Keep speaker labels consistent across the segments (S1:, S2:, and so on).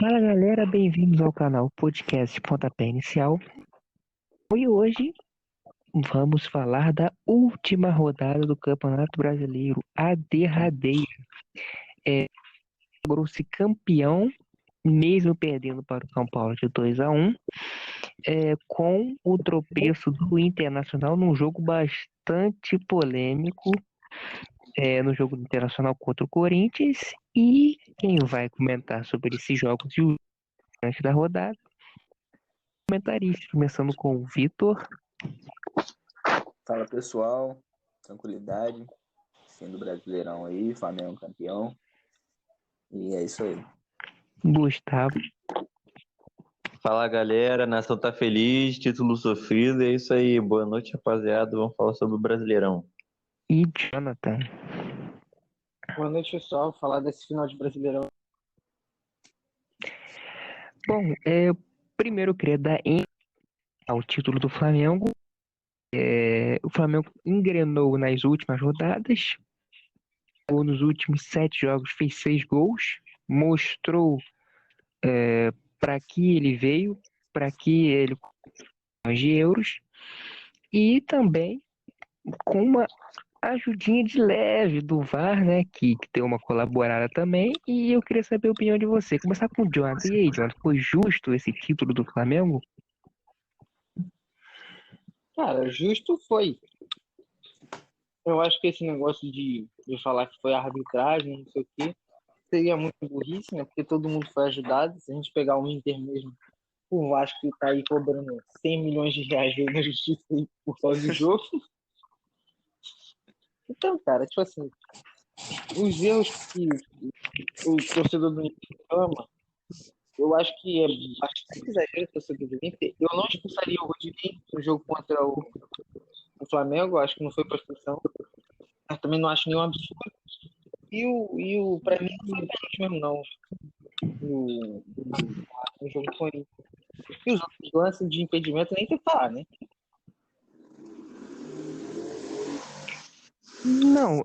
S1: Fala galera, bem-vindos ao canal Podcast Pontapé Inicial. E hoje vamos falar da última rodada do Campeonato Brasileiro, a derradeira. Sagrou-se campeão, mesmo perdendo para o São Paulo de 2-1, com o tropeço do Internacional num jogo bastante polêmico, no jogo do Internacional contra o Corinthians. E quem vai comentar sobre esses jogos e o antes da rodada, comentarista, começando com o Vitor.
S2: Fala pessoal, tranquilidade, fim do Brasileirão aí, Flamengo campeão, e é isso aí.
S1: Gustavo.
S3: Fala galera, nação tá feliz, título sofrido, é isso aí, boa noite rapaziada, vamos falar sobre o Brasileirão.
S1: E Jonathan.
S4: Boa noite pessoal, falar desse final de Brasileirão.
S1: Bom, primeiro eu queria dar ao título do Flamengo. O Flamengo engrenou nas últimas rodadas, nos últimos 7 jogos fez 6 gols, mostrou para que ele veio, para que ele de euros, e também com uma ajudinha de leve do VAR, né, que deu uma colaborada também. E eu queria saber a opinião de você. Começar com o Jonathan. E aí, Jonathan, foi justo esse título do Flamengo?
S4: Cara, justo foi. Eu acho que esse negócio de falar que foi arbitragem, não sei o quê, seria muito burrice, né? Porque todo mundo foi ajudado. Se a gente pegar o Inter mesmo, o Vasco tá aí cobrando 100 milhões de reais na justiça aí por causa do jogo. Então, cara, tipo assim, os erros que o torcedor do Inter ama, eu acho que é bastante exagero o torcedor do Inter. Eu não expulsaria o Rodinei no jogo contra o Flamengo, acho que não foi para expulsão. Mas também não acho nenhum absurdo. Pra mim não foi pênalti mesmo, não. No jogo do Corinthians. E os outros lances de impedimento nem tem que falar, né?
S1: Não.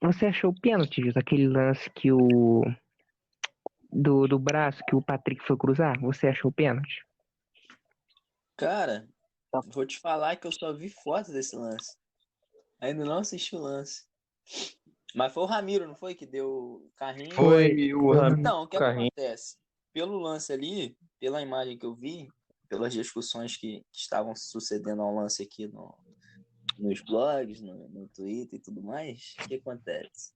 S1: Você achou pênalti, Jus? Aquele lance que do braço que o Patrick foi cruzar? Você achou pênalti?
S2: Cara, vou te falar que eu só vi fotos desse lance. Ainda não assisti o lance. Mas foi o Ramiro, não foi? Que deu o carrinho?
S3: Foi o Ramiro.
S2: Então, o que
S3: Carrinho.
S2: acontece? Pelo lance ali, pela imagem que eu vi, pelas discussões que estavam sucedendo ao lance aqui nos blogs, no Twitter e tudo mais, o que acontece?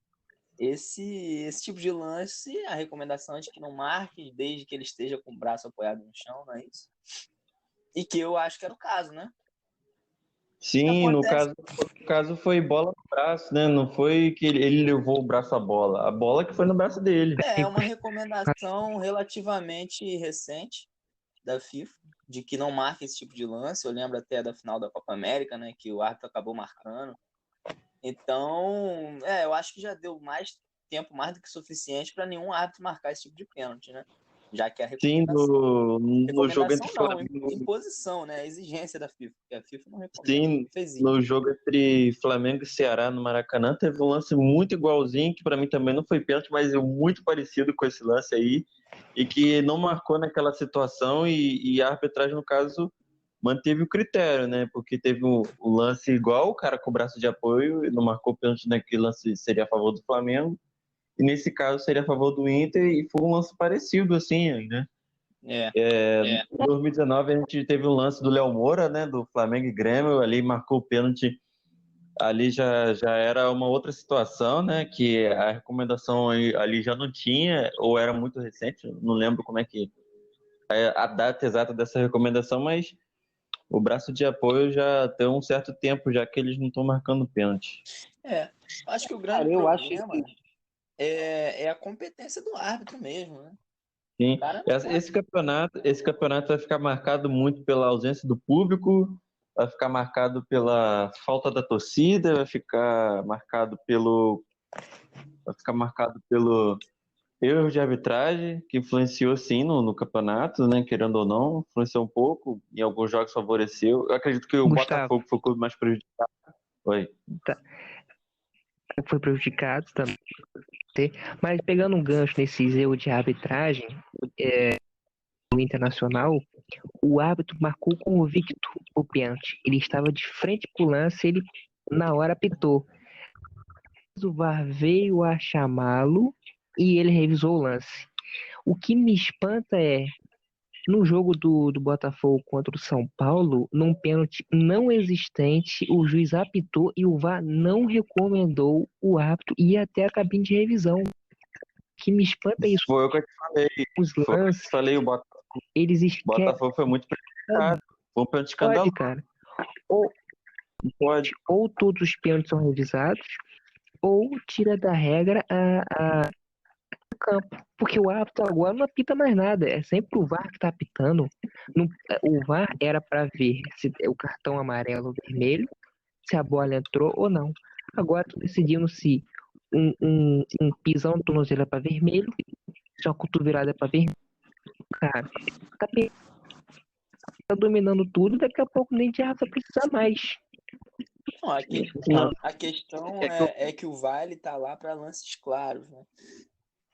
S2: Esse tipo de lance, a recomendação é de que não marque desde que ele esteja com o braço apoiado no chão, não é isso? E que eu acho que era o caso, né?
S3: Sim, no caso foi bola no braço, né? Não foi que ele levou o braço à bola, a bola que foi no braço dele.
S2: É uma recomendação relativamente recente da FIFA, de que não marque esse tipo de lance. Eu lembro até da final da Copa América, né? Que o árbitro acabou marcando. Então, eu acho que já deu mais tempo, mais do que suficiente para nenhum árbitro marcar esse tipo de pênalti, né? Já que a
S3: Sim,
S2: recomendação...
S3: no jogo entre
S2: recomendação não,
S3: Flamengo.
S2: imposição, né? A exigência da FIFA, porque a FIFA não recomenda.
S3: Sim, no jogo entre Flamengo e Ceará no Maracanã teve um lance muito igualzinho, que para mim também não foi pênalti, mas é muito parecido com esse lance aí, e que não marcou naquela situação, e a arbitragem, no caso, manteve o critério, né? Porque teve o lance igual, o cara com o braço de apoio, e não marcou pênalti naquele lance, seria a favor do Flamengo, e nesse caso seria a favor do Inter, e foi um lance parecido, assim, né? Em 2019 a gente teve um lance do Léo Moura, né, do Flamengo e Grêmio, ali marcou o pênalti, ali já era uma outra situação, né, que a recomendação ali já não tinha, ou era muito recente, não lembro como é que a data exata dessa recomendação, mas o braço de apoio já tem um certo tempo, já que eles não estão marcando pênalti.
S2: Acho que o grande problema é a competência do árbitro mesmo, né?
S3: Sim, esse campeonato vai ficar marcado muito pela ausência do público, vai ficar marcado pela falta da torcida, vai ficar marcado pelo erro de arbitragem, que influenciou sim no campeonato, né, querendo ou não, influenciou um pouco, em alguns jogos favoreceu. Eu acredito que o
S1: Gustavo,
S3: Botafogo foi o clube mais prejudicado. Oi.
S1: tá. foi prejudicado também. Mas pegando um gancho nesse erro de arbitragem do Internacional, o árbitro marcou convicto o pênalti. Ele estava de frente pro lance, ele na hora apitou. O VAR veio a chamá-lo e ele revisou o lance. O que me espanta é, no jogo do Botafogo contra o São Paulo, num pênalti não existente, o juiz apitou e o VAR não recomendou o árbitro ir até a cabine de revisão. O que me espanta é isso.
S3: Foi o que eu te falei.
S1: Os
S3: Foi o que eu
S1: lances,
S3: te falei, o
S1: eles esquecem.
S3: Botafogo foi muito prejudicado. Foi um pênalti
S1: Pode,
S3: escandaloso.
S1: cara.
S3: Pode.
S1: Ou todos os pênaltis são revisados, ou tira da regra a campo. Porque o árbitro agora não apita mais nada. É sempre o VAR que tá apitando. O VAR era para ver se o cartão amarelo ou vermelho, se a bola entrou ou não. Agora tô decidindo se um pisão no tornozelo é para vermelho, se uma cotovelada é para vermelho. Cara, tá dominando tudo, daqui a pouco nem de árbitro vai precisar mais.
S2: Não, a questão é que o VAR tá lá para lances claros, né?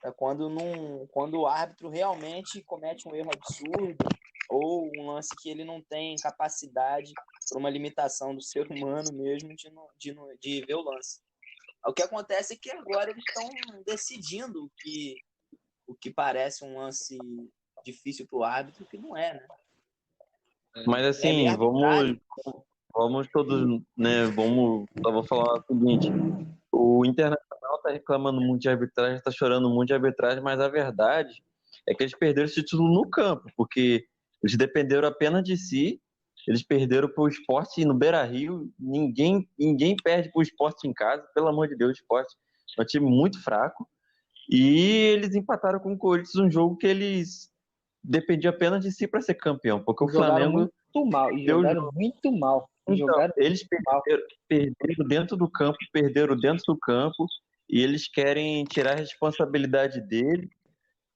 S2: É quando o árbitro realmente comete um erro absurdo ou um lance que ele não tem capacidade, por uma limitação do ser humano mesmo, de ver o lance. O que acontece é que agora eles estão decidindo o que parece um lance difícil para o árbitro, que não é, né?
S3: Mas assim, vamos todos, né? Só vou falar o seguinte: o Internacional tá reclamando muito de arbitragem, tá chorando muito de arbitragem, mas a verdade é que eles perderam esse título no campo, porque eles dependeram apenas de si, eles perderam pro Sport no Beira-Rio, ninguém perde pro Sport em casa, pelo amor de Deus, o Sport é um time muito fraco, e eles empataram com o Corinthians, um jogo que eles dependiam apenas de si para ser campeão, porque o Flamengo
S4: muito mal, e jogaram muito mal.
S3: Então, eles perderam dentro do campo, e eles querem tirar a responsabilidade dele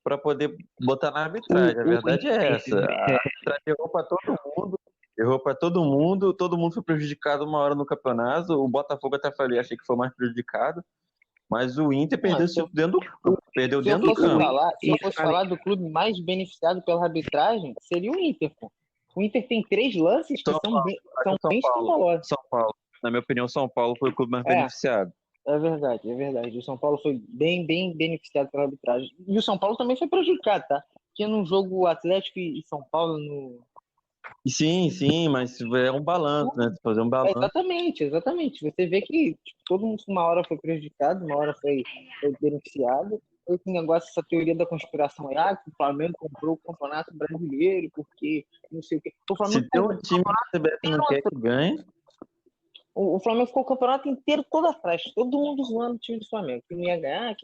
S3: para poder botar na arbitragem. A verdade é essa. A arbitragem errou para todo mundo foi prejudicado uma hora no campeonato. O Botafogo até falei, achei que foi mais prejudicado, mas o Inter perdeu dentro do campo. Perdeu dentro do campo.
S4: Se eu fosse falar do clube mais beneficiado pela arbitragem, seria o Inter, pô. O Inter tem 3 lances que são bem escandalosos.
S3: São Paulo. Na minha opinião, São Paulo foi o clube mais beneficiado.
S4: É verdade. O São Paulo foi bem beneficiado pela arbitragem. E o São Paulo também foi prejudicado, tá? Porque no jogo Atlético e São Paulo no...
S3: Sim, mas é um balanço, né? Fazer um balanço.
S4: Exatamente. Você vê que todo mundo uma hora foi prejudicado, uma hora foi beneficiado. Esse negócio, essa teoria da conspiração que o Flamengo comprou o Campeonato Brasileiro, porque não sei o quê.
S3: Se tem um time que o CBF não quer que ganhe...
S4: O Flamengo ficou o campeonato inteiro todo atrás, todo mundo zoando o time do Flamengo. Quem ia ganhar.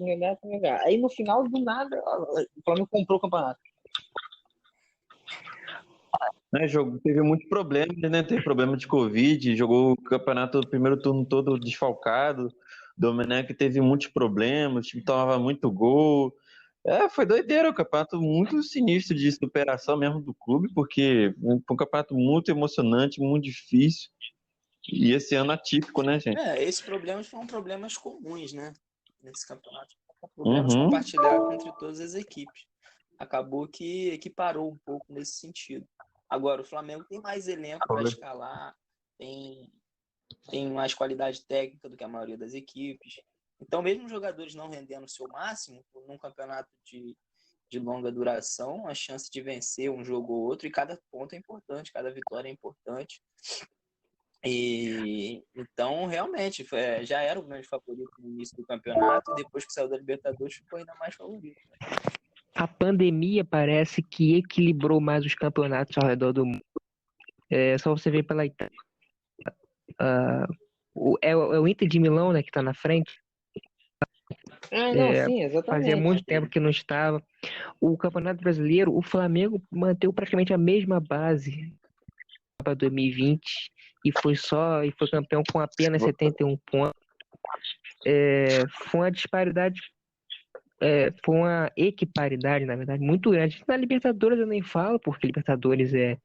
S4: Aí no final, do nada, o Flamengo comprou o campeonato.
S3: Jogo teve muitos problemas, né? Teve problema de Covid, jogou o campeonato do primeiro turno todo desfalcado. Domenech teve muitos problemas, o time tomava muito gol. Foi doideira, um campeonato muito sinistro de superação mesmo do clube, porque foi um campeonato muito emocionante, muito difícil. E esse ano atípico, né, gente?
S2: Esses problemas foram problemas comuns, né? Nesse campeonato. Problemas compartilhados entre todas as equipes. Acabou que equiparou um pouco nesse sentido. Agora, o Flamengo tem mais elenco para escalar, tem mais qualidade técnica do que a maioria das equipes. Então, mesmo os jogadores não rendendo o seu máximo, num campeonato de longa duração, a chance de vencer um jogo ou outro, e cada ponto é importante, cada vitória é importante. E então, realmente, já era o grande favorito no início do campeonato, e depois que saiu da Libertadores, ficou ainda mais favorito.
S1: A pandemia parece que equilibrou mais os campeonatos ao redor do mundo. Só você ver pela Itália. É o Inter de Milão, né, que está na frente.
S4: Sim, exatamente.
S1: Fazia muito tempo que não estava. O Campeonato Brasileiro, o Flamengo manteve praticamente a mesma base para 2020 e foi campeão com apenas 71 pontos. Foi uma disparidade, foi uma equiparidade, na verdade, muito grande. Na Libertadores eu nem falo, porque Libertadores é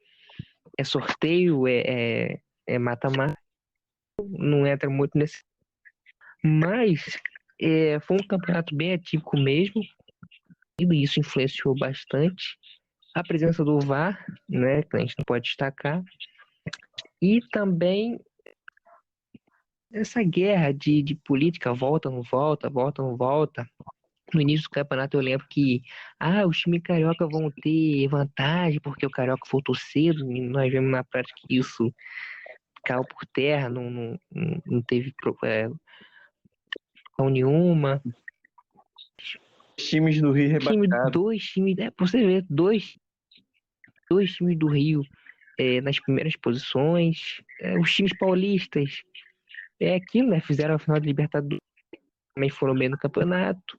S1: sorteio, é mata-mata, não entra muito nesse. Mas foi um campeonato bem atípico mesmo, e isso influenciou bastante. A presença do VAR, né, que a gente não pode destacar, e também essa guerra de política, volta, não volta, volta, não volta. No início do campeonato eu lembro que os times carioca vão ter vantagem porque o carioca voltou cedo, e nós vemos na prática que isso caiu por terra, não teve nenhuma.
S3: Os times do Rio rebaixados.
S1: Dois times, pra você ver, dois times do Rio nas primeiras posições, os times paulistas, aquilo, né? Fizeram a final de Libertadores, também foram bem no campeonato.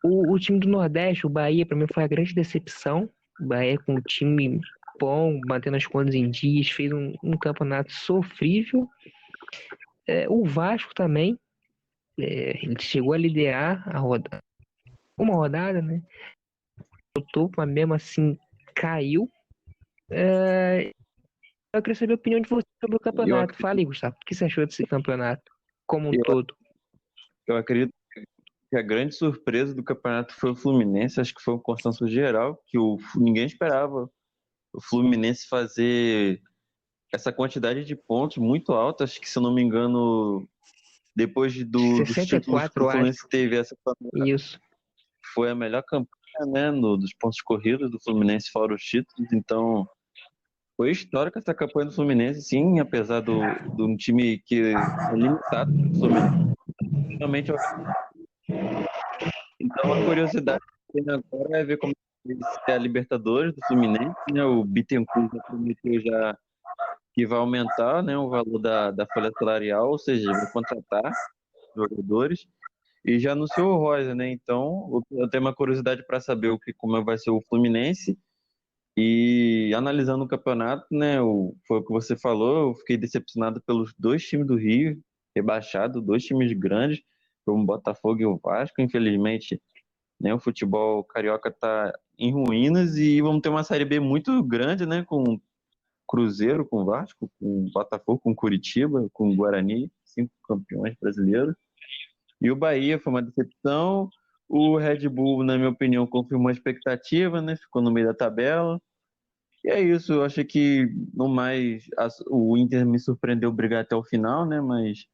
S1: O time do Nordeste, o Bahia, para mim foi a grande decepção. O Bahia com um time bom, mantendo as contas em dias, fez um campeonato sofrível. O Vasco também, ele chegou a liderar uma rodada, né? Eu tô, mas mesmo assim caiu. Eu queria saber a opinião de você sobre o campeonato. Fala aí, Gustavo, o que você achou desse campeonato como um todo?
S3: Eu acredito que a grande surpresa do campeonato foi o Fluminense. Acho que foi um consenso geral, que ninguém esperava o Fluminense fazer essa quantidade de pontos muito alta. Acho que, se eu não me engano, depois dos títulos que o Fluminense teve, essa
S1: Isso.
S3: foi a melhor campanha, né, dos pontos corridos do Fluminense, fora os títulos. Então, foi histórica essa campanha do Fluminense, sim, apesar de um time que é limitado do Fluminense. Realmente, então, a curiosidade que tem agora é ver como vai ser a Libertadores do Fluminense, né? O Bittencourt já prometeu já que vai aumentar, né, o valor da folha salarial, ou seja, vai contratar jogadores, e já anunciou o Rosa, né? Então, eu tenho uma curiosidade para saber como vai ser o Fluminense. E analisando o campeonato, né, foi o que você falou, eu fiquei decepcionado pelos dois times do Rio, rebaixado, dois times grandes, como o Botafogo e o Vasco. Infelizmente, né, o futebol carioca está em ruínas e vamos ter uma Série B muito grande, né, com Cruzeiro, com Vasco, com Botafogo, com Curitiba, com Guarani, 5 campeões brasileiros. E o Bahia foi uma decepção. O Red Bull, na minha opinião, confirmou a expectativa, né, ficou no meio da tabela. E é isso, eu achei que no mais o Inter me surpreendeu brigar até o final, né? Mas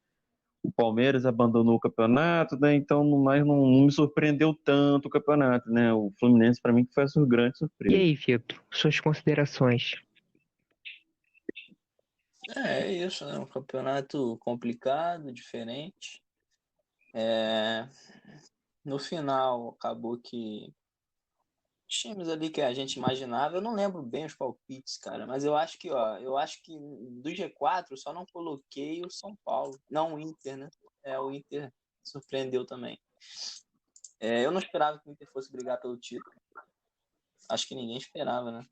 S3: o Palmeiras abandonou o campeonato, né? Então no mais não me surpreendeu tanto o campeonato, né? O Fluminense para mim que foi a grande surpresa.
S1: E aí, Vitor, suas considerações?
S2: É isso, né? Um campeonato complicado, diferente. No final acabou que times ali que a gente imaginava, eu não lembro bem os palpites, cara, mas eu acho que do G4 só não coloquei o São Paulo, não o Inter, né? O Inter surpreendeu também. Eu não esperava que o Inter fosse brigar pelo título. Acho que ninguém esperava, né?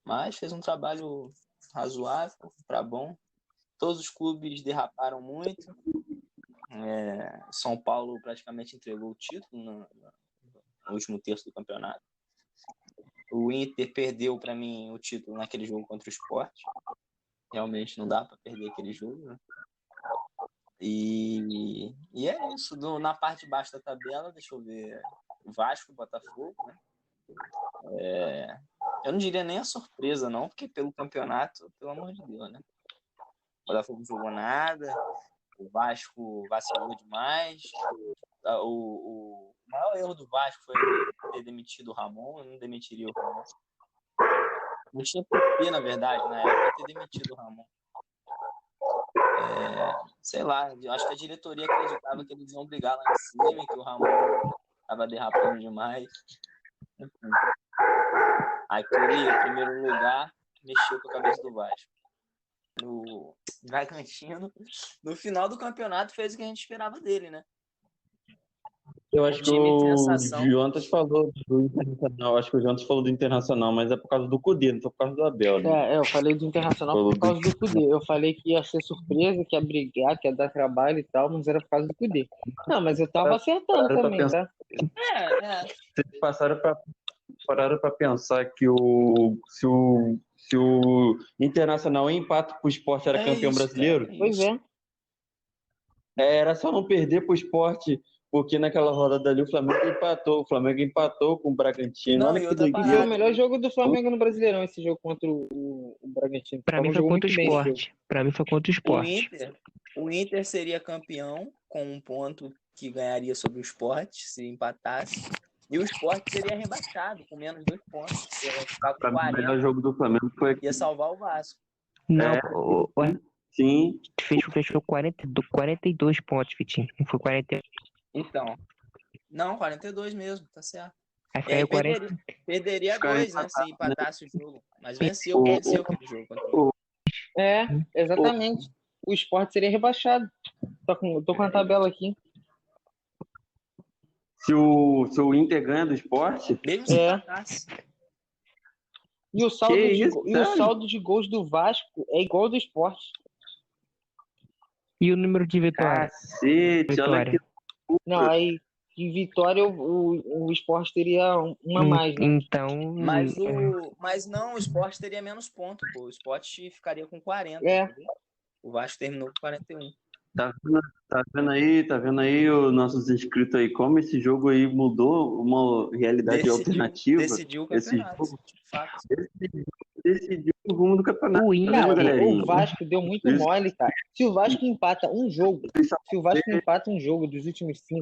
S2: Mas fez um trabalho razoável, para bom. Todos os clubes derraparam muito. São Paulo praticamente entregou o título no último terço do campeonato. O Inter perdeu, para mim, o título naquele jogo contra o Sport. Realmente não dá para perder aquele jogo, né? E é isso. Na parte de baixo da tabela, deixa eu ver, Vasco, Botafogo, né? Eu não diria nem a surpresa, não, porque pelo campeonato, pelo amor de Deus, né? O Botafogo não jogou nada, o Vasco vacilou demais. O maior erro do Vasco foi ter demitido o Ramon. Eu não demitiria o Ramon. Não tinha porquê, na verdade, na época, ter demitido o Ramon. Sei lá, acho que a diretoria acreditava que eles iam brigar lá em cima, que o Ramon estava derrapando demais. Enfim. Aquele primeiro lugar mexeu com a cabeça do Vasco. O Bragantino, no final do campeonato, fez o que a gente esperava dele, né?
S3: Eu acho que o Jontas falou do Internacional. Acho que o Jontas falou do Internacional, mas é por causa do Cudê, não foi por causa do Abel, né?
S4: Eu falei do Internacional por causa do Cudê. Eu falei que ia ser surpresa, que ia brigar, que ia dar trabalho e tal, mas era por causa do Cudê. Não, mas eu tava acertando também, tá?
S3: Vocês pararam para pensar que se o Internacional em empate pro Sport era campeão brasileiro?
S4: Pois é.
S3: Era só não perder pro Sport, porque naquela rodada ali o Flamengo empatou. O Flamengo empatou com o Bragantino.
S2: Não,
S3: Olha
S2: e
S3: que
S2: outra
S4: E foi o
S3: doideira.
S2: parada.
S4: melhor jogo do Flamengo no Brasileirão, esse jogo contra o Bragantino. O
S1: Pra mim
S4: Flamengo
S1: foi
S4: jogou
S1: contra o
S4: muito bem esse jogo.
S1: Sport. Pra mim foi contra o
S2: O
S1: Sport.
S2: Inter seria campeão com um ponto que ganharia sobre o Sport se empatasse. E o Sport seria rebaixado com menos 2 pontos. Ia ficar com
S3: Pra mim, o melhor
S2: 40,
S3: jogo do Flamengo foi
S2: ia salvar o Vasco.
S1: Não,
S3: sim.
S1: fechou 42 pontos, Vitinho. Não foi 40.
S2: Então, não, 42 mesmo, tá certo.
S1: Aí
S2: E aí
S1: caiu 40.
S2: perderia
S3: Ficaria
S2: 2, né, se
S3: empatado,
S2: empatasse o jogo. Mas venceu aquele jogo.
S4: É, exatamente. O Sport seria rebaixado. Tô com a tabela aqui.
S3: Se o Inter ganha do Sport,
S2: Mesmo se empatasse.
S4: E o saldo,
S3: Que
S4: de,
S3: isso,
S4: go- e o
S3: sério?
S4: saldo de gols do Vasco é igual ao do Sport.
S1: E o número de vitórias?
S3: cacete, olha que
S4: Não, aí em Vitória o Sport teria uma a mais, né?
S1: Então.
S2: Mas não, o Sport teria menos pontos, pô. O Sport ficaria com 40,
S4: É.
S2: entendeu? O Vasco terminou com 41.
S3: tá vendo aí os nossos inscritos aí, como esse jogo aí mudou uma realidade alternativa.
S2: Decidiu o
S3: Esse
S2: campeonato,
S3: jogo
S2: de fato.
S3: decidiu o rumo do campeonato.
S1: O
S3: Tá
S1: Inter,
S3: vendo,
S4: Cara,
S3: galerinha?
S4: o Vasco deu muito
S3: Isso.
S4: mole, cara. Se o Vasco empata um jogo, dos últimos 5,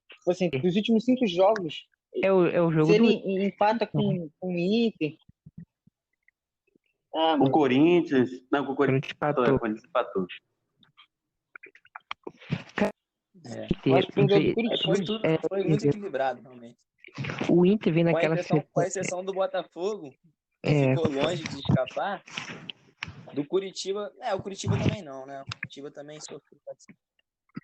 S4: tipo assim, dos últimos 5 jogos,
S1: é o jogo
S4: se
S1: do.
S4: ele empata com o Inter. Ah,
S3: O Corinthians. Não, com o Corinthians
S1: empatou.
S3: empatou.
S4: o Vasco perdeu do Curitiba.
S2: Foi muito equilibrado, realmente.
S1: O Inter vem
S2: Com a
S1: naquela
S2: exceção do Botafogo, que
S1: É.
S2: ficou longe de escapar. Do Curitiba. O Curitiba também não, né? O Curitiba também sofreu.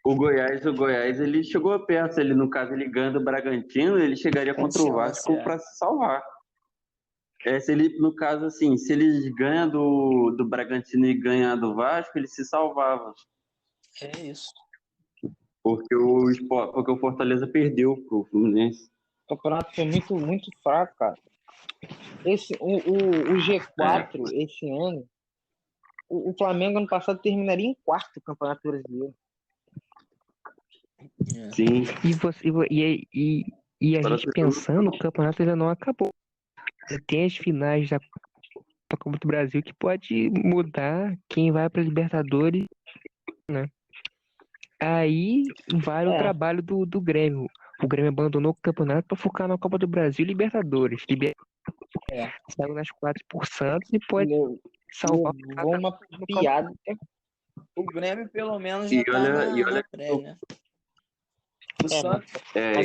S3: O Goiás, ele chegou perto. Ele, no caso, ele ganha do Bragantino, ele chegaria contra o Vasco para se salvar. Se ele, no caso, assim, se ele ganha do Bragantino e ganha do Vasco, ele se salvava.
S2: É isso.
S3: Porque o Fortaleza perdeu pro Fluminense.
S4: O campeonato foi muito, muito fraco, cara. O G4 esse ano, o Flamengo ano passado terminaria em quarto no Campeonato Brasileiro.
S3: Sim.
S1: E a gente pensando, o campeonato ainda não acabou. Tem as finais da Copa do Brasil que pode mudar quem vai para Libertadores, né? Aí vale o trabalho do Grêmio. O Grêmio abandonou o campeonato para focar na Copa do Brasil e Libertadores. Saiu nas 4 por Santos e pode salvar
S4: uma piada.
S2: O Grêmio, pelo menos, já tá na pré, né? O Santos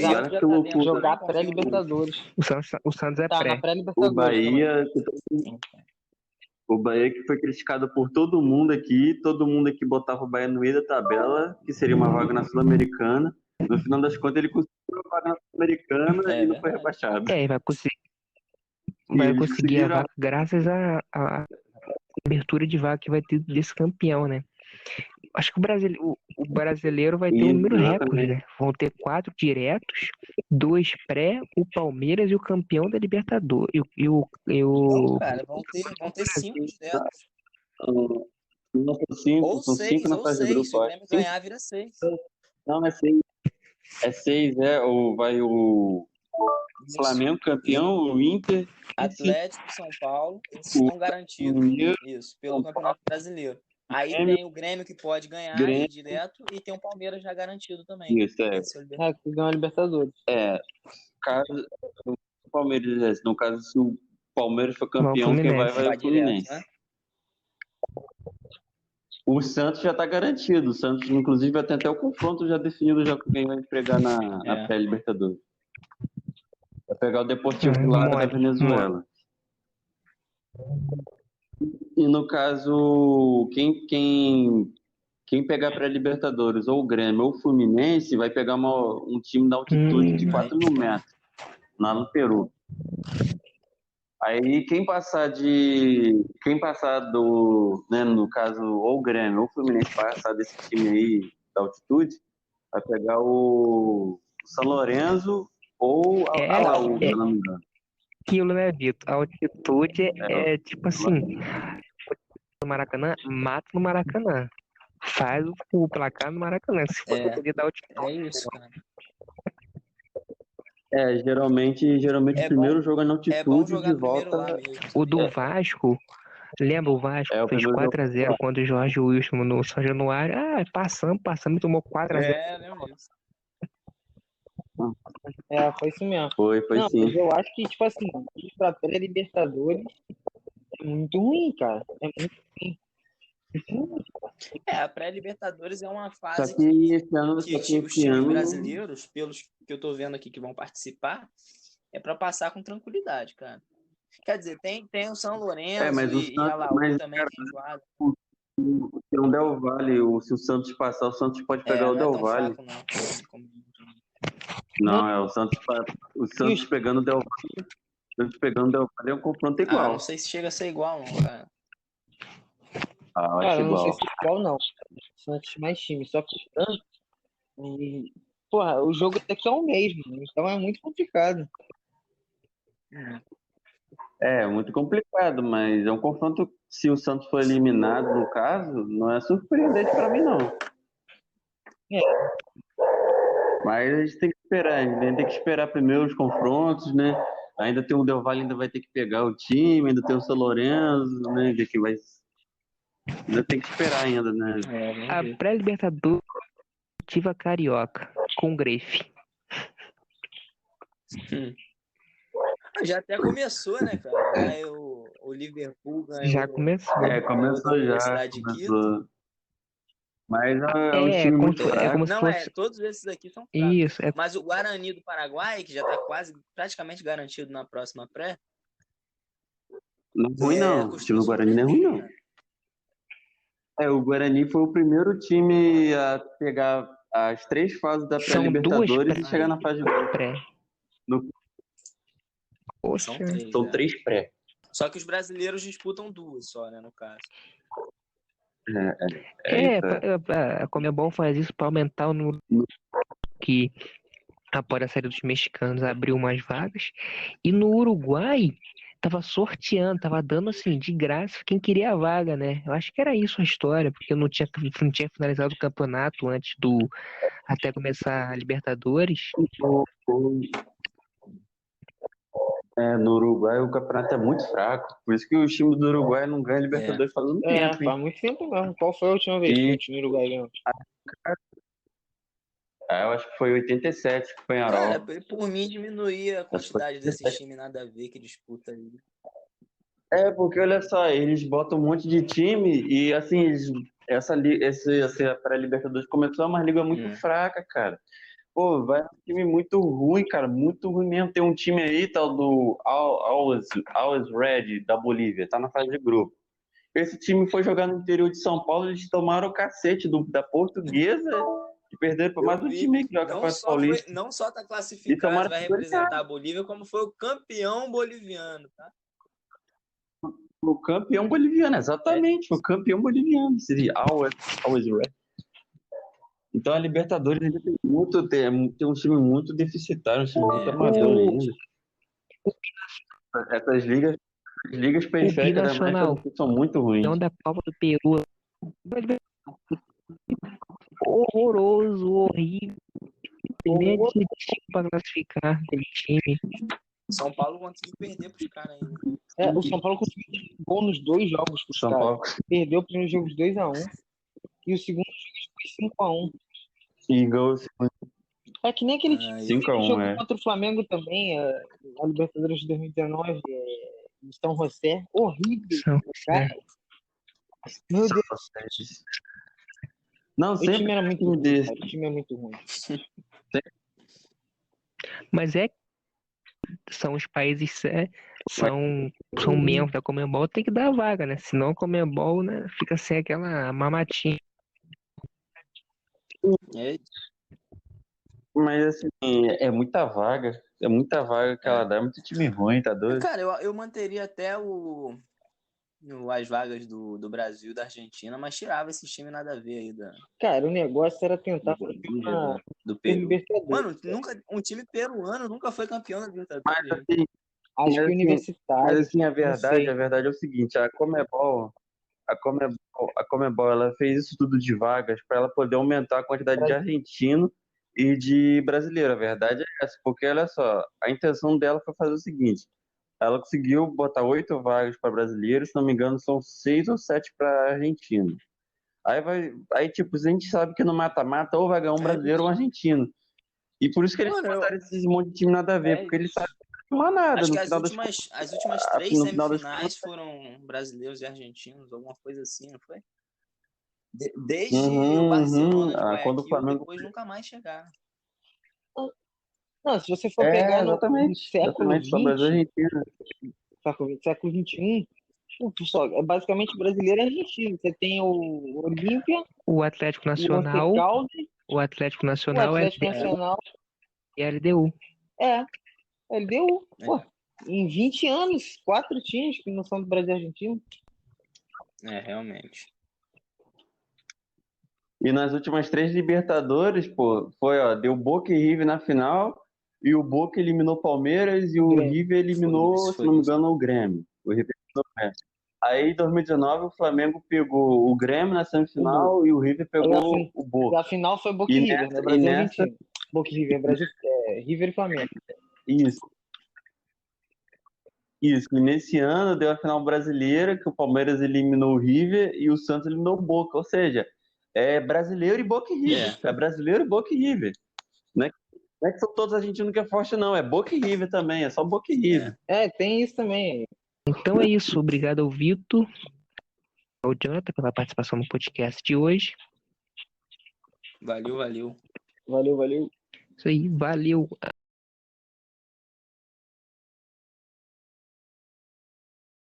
S3: já
S4: tá jogar pré-Libertadores.
S1: O Santos é
S4: tá
S1: pré.
S4: Na pré-Libertadores.
S3: O Bahia que foi criticado por todo mundo aqui botava o Bahia no meio da tabela, que seria uma vaga na Sul-Americana. No final das contas, ele conseguiu a vaga na Sul-Americana e não foi rebaixado.
S1: Vai conseguir a vaga graças à abertura de vaga que vai ter desse campeão, né? Acho que o brasileiro vai ter um número recorde, né? Vão ter 4 diretos, 2 pré, o Palmeiras e o campeão da Libertadores.
S2: Não, cara, vão ter 5 diretos.
S3: São 5 na fase de grupo.
S2: Se o Grêmio ganhar, vira 6.
S3: Não, é 6. É 6, vai o Flamengo campeão, o Inter.
S2: Atlético, São Paulo, eles estão garantidos. Isso, pelo Campeonato Brasileiro. Aí tem o Grêmio que pode ganhar direto e tem o Palmeiras já garantido também.
S3: Isso,
S4: que ganhou a Libertadores.
S3: Caso o Palmeiras, no caso, se o Palmeiras for campeão, quem vai o Fluminense. Né? O Santos já está garantido. O Santos, inclusive, vai ter até o confronto já definido já com quem vai pegar na pré-Libertadores. Vai pegar o Deportivo lá da Venezuela. E no caso, quem pegar pré-Libertadores, ou o Grêmio ou o Fluminense, vai pegar um time da altitude de 4 mil metros, lá no Peru. Aí quem passar né, no caso, ou o Grêmio ou o Fluminense passar desse time aí da altitude, vai pegar o São Lourenço ou a Laú, se eu não me engano.
S1: Aquilo, né, Vitor? A altitude é tipo assim, no Maracanã, mata no Maracanã. faz o placar no Maracanã. Se for pra poder dar o
S2: É isso, cara.
S3: Geralmente o
S2: É
S3: primeiro
S2: bom,
S3: jogo é na
S2: é bom
S3: altitude
S2: jogar
S3: de
S2: primeiro
S3: volta.
S2: lá mesmo.
S1: O do
S2: sabia?
S1: Vasco, lembra o Vasco?
S3: É o
S1: Fez
S3: primeiro jogo
S1: 4x0
S3: lá.
S1: contra o Jorge Wilson no São Januário. Ah, passamos e tomou 4x0.
S2: Lembro disso.
S4: Foi isso mesmo.
S3: Foi
S4: Não,
S3: sim.
S4: mas eu acho que, tipo assim, ir pra pré-Libertadores é muito ruim, cara. É muito ruim.
S2: A pré-Libertadores é uma
S3: Só
S2: fase
S3: que esse ano,
S2: que os times brasileiros, pelos que eu tô vendo aqui que vão participar, é pra passar com tranquilidade, cara. Quer dizer, tem o São Lourenço
S3: mas o
S2: e a
S3: Santos,
S2: Laú também, que é enjoado.
S3: se o Del Valle, se o Santos passar, o Santos pode pegar o
S2: Não é
S3: Del
S2: tão
S3: Valle.
S2: fraco, não.
S3: Não, o Santos pegando o Del Valle. O Santos pegando o Del Valle é um confronto igual.
S2: Não sei se chega a ser igual, não, cara.
S3: Eu acho
S4: Cara, eu não sei
S3: igual.
S4: se é igual, não. O Santos mais time. Só que o Santos. Porra, o jogo daqui é o mesmo. Então é muito complicado.
S3: É muito complicado, mas é um confronto. Se o Santos for eliminado, no caso, não é surpreendente pra mim, não.
S4: É.
S3: Mas a gente tem que esperar, primeiro os confrontos, né? Ainda tem o Del Valle, ainda vai ter que pegar o time, ainda tem o São Lourenço, né? Ainda tem que esperar ainda, né?
S1: A pré-Libertadores ativa carioca com Grefe.
S2: Já até começou, né, cara? Vai o Liverpool ganhou.
S1: Já começou.
S3: Começou
S2: da Universidade de Quito.
S3: Mas é um time muito fraco.
S1: como se
S2: Não,
S1: fosse...
S2: todos esses aqui são fracos.
S1: Isso,
S2: Mas o Guarani do Paraguai, que já tá praticamente garantido na próxima pré.
S3: Não é ruim, não. O time do Guarani não é ruim, não. O Guarani foi o primeiro time a pegar as 3 fases da pré-Libertadores e chegar na fase de
S1: pré.
S3: São 3 pré.
S2: Só que os brasileiros disputam 2 só, né, no caso.
S1: A Conmebol faz isso para aumentar o número que após a saída dos mexicanos abriu mais vagas. E no Uruguai tava sorteando, tava dando assim de graça quem queria a vaga, né? Eu acho que era isso a história, porque não tinha finalizado o campeonato antes até começar a Libertadores.
S3: No Uruguai o campeonato é muito fraco. Por isso que o time do Uruguai não ganha Libertadores faz um tempo.
S4: Faz muito tempo mesmo. Qual foi a última vez que o time do Uruguai ganhou?
S3: Eu acho que foi 87 que foi em Arol.
S2: Cara, por mim diminuía a quantidade desses times nada a ver que disputa aí.
S3: Porque olha só, eles botam um monte de time e assim, essa pré-Libertadores começou uma liga muito fraca, cara. Pô, vai um time muito ruim, cara, muito ruim mesmo. Tem um time aí, tal do Always Red, da Bolívia, tá na fase de grupo. Esse time foi jogar no interior de São Paulo, eles tomaram o cacete da Portuguesa e perderam para mais um time que joga para o Paulista.
S2: Não só tá classificado, vai representar a Bolívia, como foi o campeão boliviano, tá?
S3: O campeão boliviano, exatamente, o campeão boliviano. Seria Always Red. Então a Libertadores ainda tem um time muito deficitário, um time muito amador ainda. Essas ligas periféricas da América do Sul são muito ruins.
S1: Então da Copa do Peru. Horroroso, horrível. Nem para classificar aquele time.
S2: São Paulo conseguiu perder pros caras ainda.
S4: O São Paulo conseguiu gol nos 2 jogos pros caras. Perdeu o primeiro jogo de 2-1 e o segundo jogo foi 5-1.
S3: E gol.
S4: É que nem aquele time
S3: 5-1,
S4: jogo contra o Flamengo também, a Libertadores de 2019, São José, horrível, cara. Meu Deus.
S3: Não,
S4: o time era muito ruim, cara. O time é muito ruim.
S1: Mas são os países são membros da Conmebol, tem que dar a vaga, né? Senão a Conmebol, né, fica sem aquela mamatinha.
S3: Mas assim, é muita vaga que ela dá, é muito time ruim, tá doido?
S2: Cara, eu manteria até as vagas do Brasil e da Argentina, mas tirava esse time nada a ver aí
S4: Cara, o negócio era tentar
S2: do Peru. Mano, um time peruano nunca foi campeão da Libertadores.
S3: Mas assim,
S4: acho que universitário.
S3: Mas assim, a verdade é o seguinte, a Conmebol a Conmebol ela fez isso tudo de vagas para ela poder aumentar a quantidade de argentino e de brasileiro. A verdade é essa, porque olha só, a intenção dela foi fazer o seguinte: ela conseguiu botar 8 vagas para brasileiros, se não me engano, são 6 ou 7 para argentino. Aí, tipo, a gente sabe que no mata-mata ou vai ganhar um brasileiro ou um argentino. E por isso que eles
S2: Mano,
S3: botaram esse monte de time nada a ver, porque eles sabem que não há nada
S2: acho
S3: no
S2: que
S3: final das
S2: as últimas
S3: contas.
S2: 3
S3: No final das
S2: semifinais
S3: contas.
S2: foram brasileiros e argentinos, alguma coisa assim, não foi? Desde o
S3: Uhum,
S2: Barcelona de
S3: quando o
S2: Guayaquil,
S3: Flamengo.
S2: depois nunca mais chegaram.
S4: Não, se você for pegar no
S3: Exatamente.
S4: século
S3: Exatamente, só Brasil e
S4: XX,
S3: Argentina.
S4: século XXI, pessoal, é basicamente brasileiro e argentino. Você tem o Olímpia,
S1: O Atlético
S4: o Once
S1: Nacional,
S4: Caldas,
S1: o Atlético
S4: o
S1: Nacional
S4: Atlético Nacional,
S1: e a LDU.
S4: LDU. Pô, em 20 anos, 4 times que não são do Brasil e Argentina.
S2: Realmente.
S3: E nas últimas 3 Libertadores, pô, deu Boca e River na final, e o Boca eliminou o Palmeiras e o
S4: Grêmio.
S3: River eliminou,
S2: Foi
S3: se não me
S2: isso.
S3: engano, o Grêmio. O River eliminou o Grêmio. Aí, em 2019, o Flamengo pegou o Grêmio na semifinal e o River pegou o
S4: E
S3: Boca.
S4: a final foi Boca e
S3: E
S4: River, né?
S3: nessa, e
S4: Brasil e
S3: nessa,
S4: Argentina. Boca e River, Brasil, River e Flamengo.
S3: isso, isso. E nesse ano deu a final brasileira, que o Palmeiras eliminou o River e o Santos eliminou o Boca. Ou seja, é brasileiro e Boca e River. É brasileiro e Boca e River. Não é que são todos argentinos que é forte, não. É Boca e River também. É só Boca e River.
S4: Tem isso também.
S1: Então é isso. Obrigado ao Vitor, ao Jonathan pela participação no podcast de hoje.
S2: Valeu.
S4: Valeu.
S1: Isso aí, valeu.